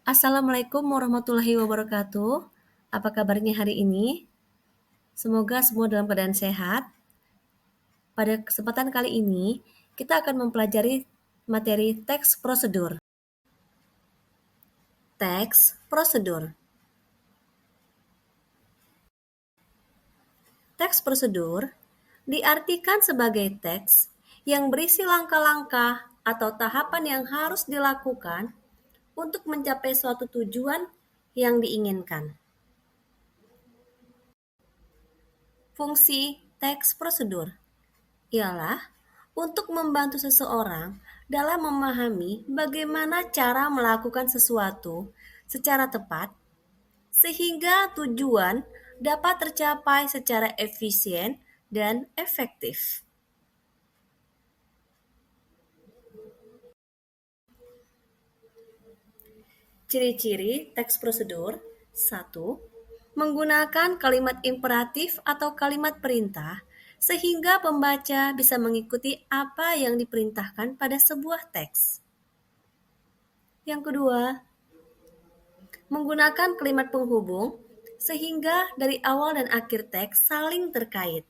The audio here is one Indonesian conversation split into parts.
Assalamualaikum warahmatullahi wabarakatuh. Apa kabarnya hari ini? Semoga semua dalam keadaan sehat. Pada kesempatan kali ini, kita akan mempelajari materi teks prosedur. Teks prosedur. Teks prosedur diartikan sebagai teks yang berisi langkah-langkah atau tahapan yang harus dilakukan untuk mencapai suatu tujuan yang diinginkan. Fungsi teks prosedur ialah untuk membantu seseorang dalam memahami bagaimana cara melakukan sesuatu secara tepat sehingga tujuan dapat tercapai secara efisien dan efektif. Ciri-ciri teks prosedur: 1. Menggunakan kalimat imperatif atau kalimat perintah sehingga pembaca bisa mengikuti apa yang diperintahkan pada sebuah teks. Yang kedua, menggunakan kalimat penghubung sehingga dari awal dan akhir teks saling terkait.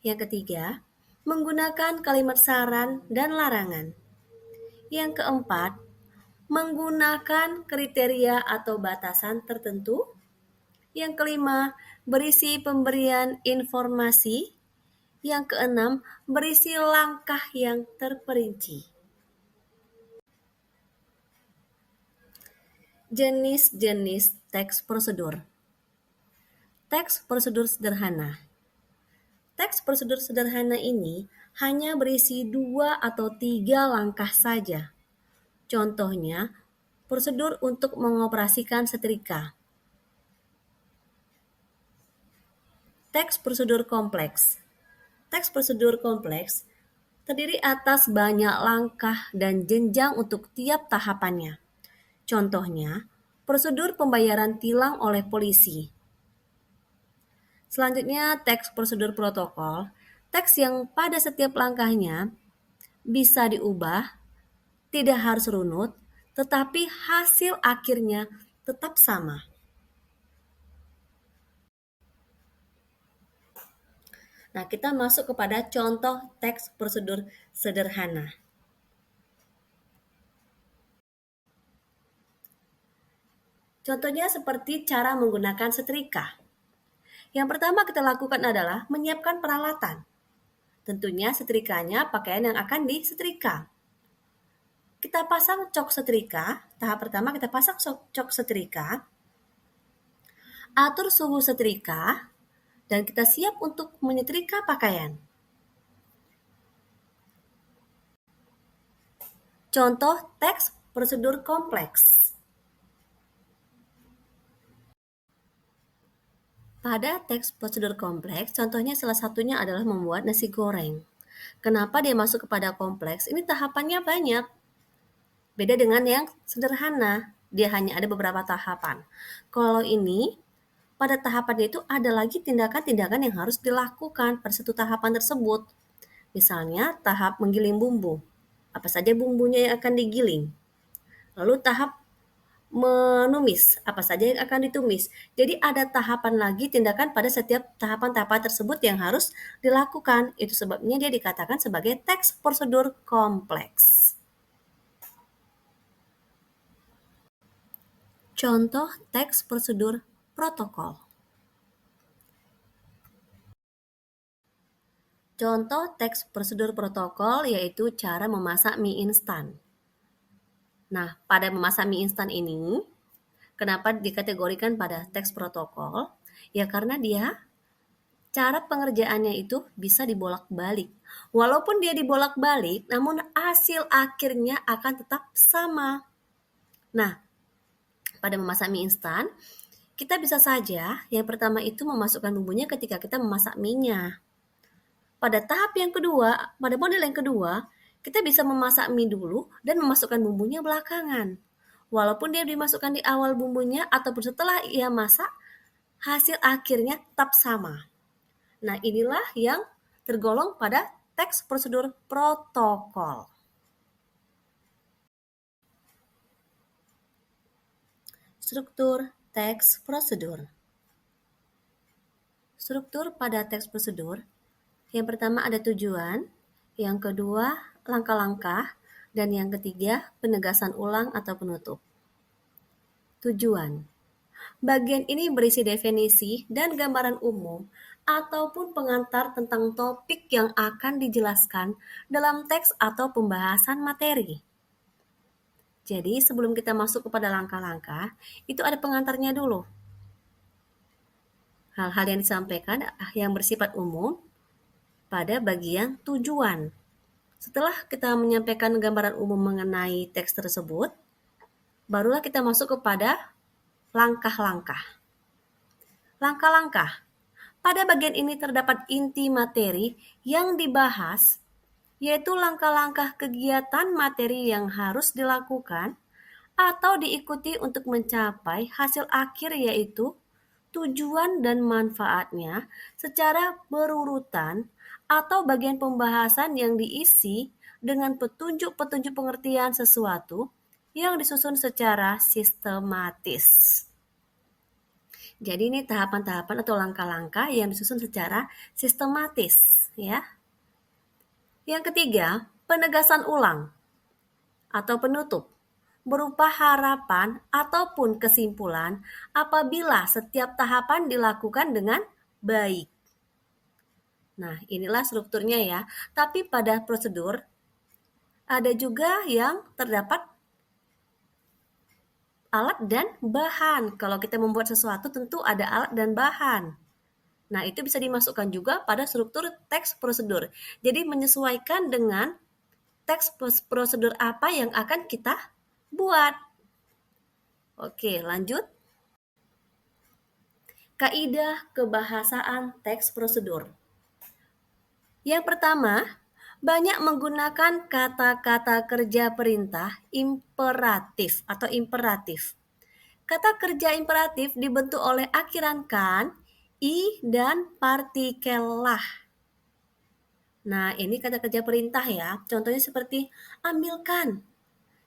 Yang ketiga, menggunakan kalimat saran dan larangan. Yang keempat, menggunakan kriteria atau batasan tertentu. Yang kelima, berisi pemberian informasi. Yang keenam, berisi langkah yang terperinci. Jenis-jenis teks prosedur. Teks prosedur sederhana. Teks prosedur sederhana ini hanya berisi 2 atau 3 langkah saja. Contohnya, prosedur untuk mengoperasikan setrika. Teks prosedur kompleks. Teks prosedur kompleks terdiri atas banyak langkah dan jenjang untuk tiap tahapannya. Contohnya, prosedur pembayaran tilang oleh polisi. Selanjutnya, teks prosedur protokol. Teks yang pada setiap langkahnya bisa diubah, tidak harus runut, tetapi hasil akhirnya tetap sama. Nah, kita masuk kepada contoh teks prosedur sederhana. Contohnya seperti cara menggunakan setrika. Yang pertama kita lakukan adalah menyiapkan peralatan. Tentunya setrikanya pakaian yang akan disetrika. Kita pasang cok setrika. Tahap pertama kita pasang cok setrika. Atur suhu setrika. Dan kita siap untuk menyetrika pakaian. Contoh teks prosedur kompleks. Pada teks prosedur kompleks, contohnya salah satunya adalah membuat nasi goreng. Kenapa dia masuk kepada kompleks? Ini tahapannya banyak. Beda dengan yang sederhana, dia hanya ada beberapa tahapan. Kalau ini, pada tahapannya itu ada lagi tindakan-tindakan yang harus dilakukan pada satu tahapan tersebut. Misalnya, tahap menggiling bumbu. Apa saja bumbunya yang akan digiling. Lalu tahap menumis, apa saja yang akan ditumis. Jadi ada tahapan lagi tindakan pada setiap tahapan-tahapan tersebut yang harus dilakukan. Itu sebabnya dia dikatakan sebagai teks prosedur kompleks. Contoh teks prosedur protokol. Contoh teks prosedur protokol yaitu cara memasak mie instan. Nah, pada memasak mie instan ini, kenapa dikategorikan pada teks protokol? Ya karena dia cara pengerjaannya itu bisa dibolak-balik. Walaupun dia dibolak-balik, namun hasil akhirnya akan tetap sama. Nah, pada memasak mie instan, kita bisa saja yang pertama itu memasukkan bumbunya ketika kita memasak mie-nya. Pada tahap yang kedua, pada model yang kedua, kita bisa memasak mie dulu dan memasukkan bumbunya belakangan. Walaupun dia dimasukkan di awal bumbunya ataupun setelah ia masak, hasil akhirnya tetap sama. Nah, inilah yang tergolong pada teks prosedur protokol. Struktur teks prosedur. Struktur pada teks prosedur, yang pertama ada tujuan, yang kedua langkah-langkah, dan yang ketiga penegasan ulang atau penutup. Tujuan. Bagian ini berisi definisi dan gambaran umum ataupun pengantar tentang topik yang akan dijelaskan dalam teks atau pembahasan materi. Jadi sebelum kita masuk kepada langkah-langkah, itu ada pengantarnya dulu. Hal-hal yang disampaikan yang bersifat umum pada bagian tujuan. Setelah kita menyampaikan gambaran umum mengenai teks tersebut, barulah kita masuk kepada langkah-langkah. Langkah-langkah. Pada bagian ini terdapat inti materi yang dibahas, yaitu langkah-langkah kegiatan materi yang harus dilakukan atau diikuti untuk mencapai hasil akhir, yaitu tujuan dan manfaatnya secara berurutan atau bagian pembahasan yang diisi dengan petunjuk-petunjuk pengertian sesuatu yang disusun secara sistematis. Jadi ini tahapan-tahapan atau langkah-langkah yang disusun secara sistematis, ya. Yang ketiga, penegasan ulang atau penutup berupa harapan ataupun kesimpulan apabila setiap tahapan dilakukan dengan baik. Nah, inilah strukturnya ya. Tapi pada prosedur ada juga yang terdapat alat dan bahan. Kalau kita membuat sesuatu tentu ada alat dan bahan. Nah, itu bisa dimasukkan juga pada struktur teks prosedur. Jadi menyesuaikan dengan teks prosedur apa yang akan kita buat. Oke, lanjut. Kaidah kebahasaan teks prosedur. Yang pertama, banyak menggunakan kata-kata kerja perintah imperatif atau imperatif. Kata kerja imperatif dibentuk oleh akhiran kan, i, dan partikel lah. Nah, ini kata kerja perintah ya. Contohnya seperti ambilkan,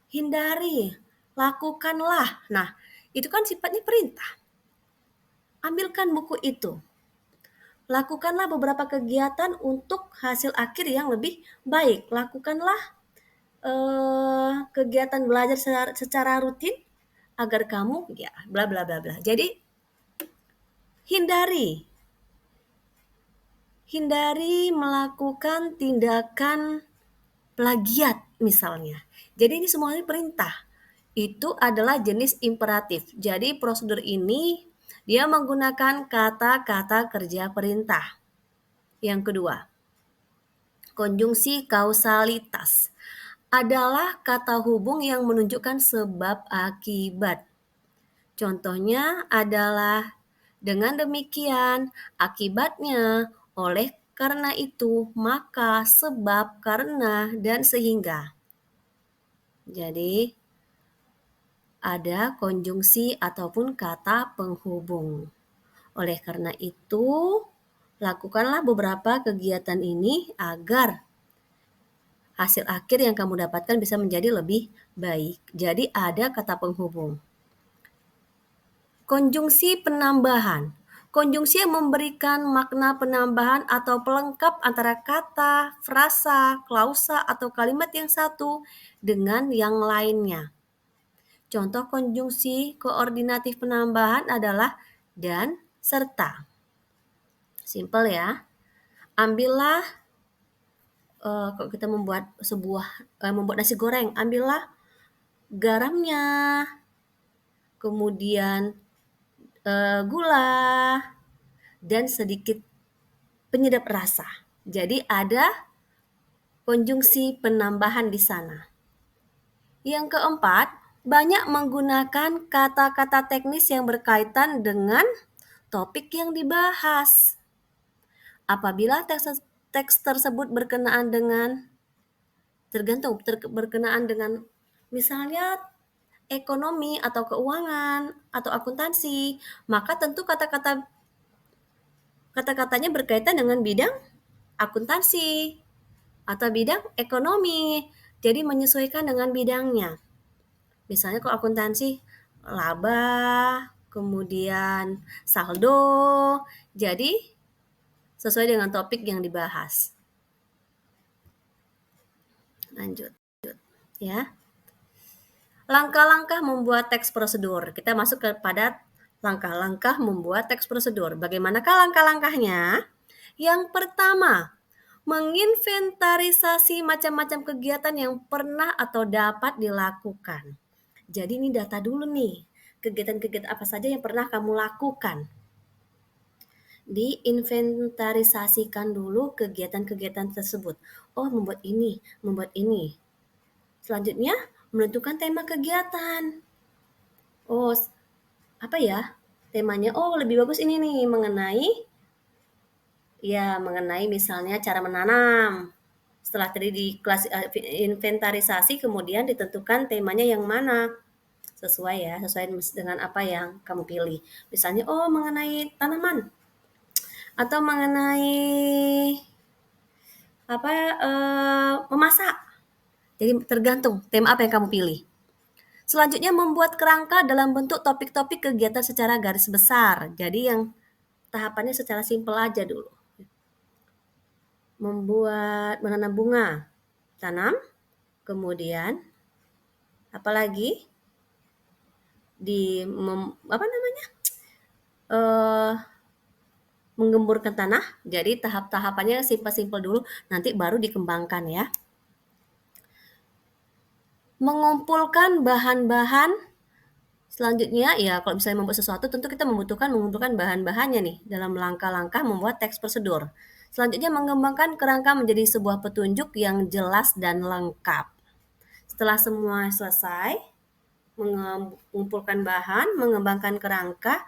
hindari, lakukanlah. Nah, itu kan sifatnya perintah. Ambilkan buku itu. Lakukanlah beberapa kegiatan untuk hasil akhir yang lebih baik. Lakukanlah kegiatan belajar secara rutin agar kamu ya bla bla bla bla. Jadi hindari melakukan tindakan plagiat misalnya. Jadi ini semuanya perintah. Itu adalah jenis imperatif. Jadi prosedur ini dia menggunakan kata-kata kerja perintah. Yang kedua, konjungsi kausalitas adalah kata hubung yang menunjukkan sebab akibat. Contohnya adalah dengan demikian, akibatnya, oleh karena itu, maka, sebab, karena, dan sehingga. Jadi, ada konjungsi ataupun kata penghubung. Oleh karena itu, lakukanlah beberapa kegiatan ini agar hasil akhir yang kamu dapatkan bisa menjadi lebih baik. Jadi ada kata penghubung. Konjungsi penambahan. Konjungsi yang memberikan makna penambahan atau pelengkap antara kata, frasa, klausa, atau kalimat yang satu dengan yang lainnya. Contoh konjungsi koordinatif penambahan adalah dan serta. Simpel ya. Ambillah kalau kita membuat nasi goreng, ambillah garamnya, kemudian gula, dan sedikit penyedap rasa. Jadi ada konjungsi penambahan di sana. Yang keempat, banyak menggunakan kata-kata teknis yang berkaitan dengan topik yang dibahas. Apabila teks tersebut berkenaan dengan berkenaan dengan misalnya ekonomi atau keuangan atau akuntansi, maka tentu kata-katanya berkaitan dengan bidang akuntansi atau bidang ekonomi. Jadi menyesuaikan dengan bidangnya. Misalnya kalau akuntansi, laba, kemudian saldo. Jadi sesuai dengan topik yang dibahas. Lanjut ya. Langkah-langkah membuat teks prosedur. Kita masuk kepada langkah-langkah membuat teks prosedur. Bagaimanakah langkah-langkahnya? Yang pertama, menginventarisasi macam-macam kegiatan yang pernah atau dapat dilakukan. Jadi ini data dulu nih, kegiatan-kegiatan apa saja yang pernah kamu lakukan. Diinventarisasikan dulu kegiatan-kegiatan tersebut. Oh, membuat ini, membuat ini. Selanjutnya, menentukan tema kegiatan. Oh, apa ya? Temanya, oh lebih bagus ini nih, mengenai misalnya cara menanam. Setelah tadi inventarisasi, kemudian ditentukan temanya yang mana. Sesuai dengan apa yang kamu pilih. Misalnya, oh mengenai tanaman. Atau mengenai memasak. Jadi tergantung tema apa yang kamu pilih. Selanjutnya membuat kerangka dalam bentuk topik-topik kegiatan secara garis besar. Jadi yang tahapannya secara simpel aja dulu. Menanam bunga, tanam, kemudian apalagi menggemburkan tanah. Jadi tahap-tahapannya simpel-simpel dulu, nanti baru dikembangkan ya. Mengumpulkan bahan-bahan. Selanjutnya ya, kalau misalnya membuat sesuatu tentu kita mengumpulkan bahan-bahannya nih dalam langkah-langkah membuat teks prosedur. Selanjutnya mengembangkan kerangka menjadi sebuah petunjuk yang jelas dan lengkap. Setelah semua selesai, mengumpulkan bahan, mengembangkan kerangka,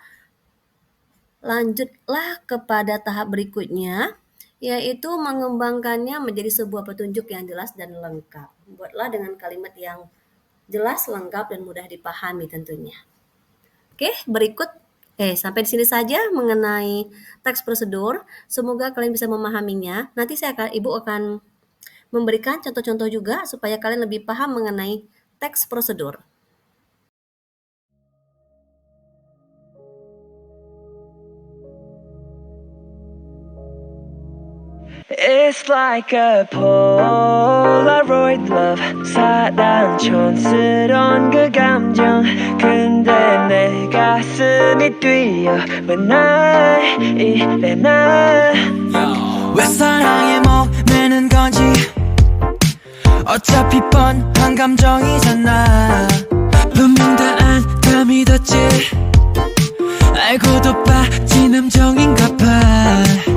lanjutlah kepada tahap berikutnya, yaitu mengembangkannya menjadi sebuah petunjuk yang jelas dan lengkap. Buatlah dengan kalimat yang jelas, lengkap, dan mudah dipahami tentunya. Oke, berikut sampai di sini saja mengenai teks prosedur. Semoga kalian bisa memahaminya. Nanti Ibu akan memberikan contoh-contoh juga supaya kalian lebih paham mengenai teks prosedur. It's like a Polaroid love 사랑 촌스러운 그 감정 근데 내 가슴이 뛰어 왜 날 이래 날 왜 사랑에 목매는 건지 어차피 뻔한 감정이잖아 분명 다 안 다 믿었지 알고도 빠진 함정인가 봐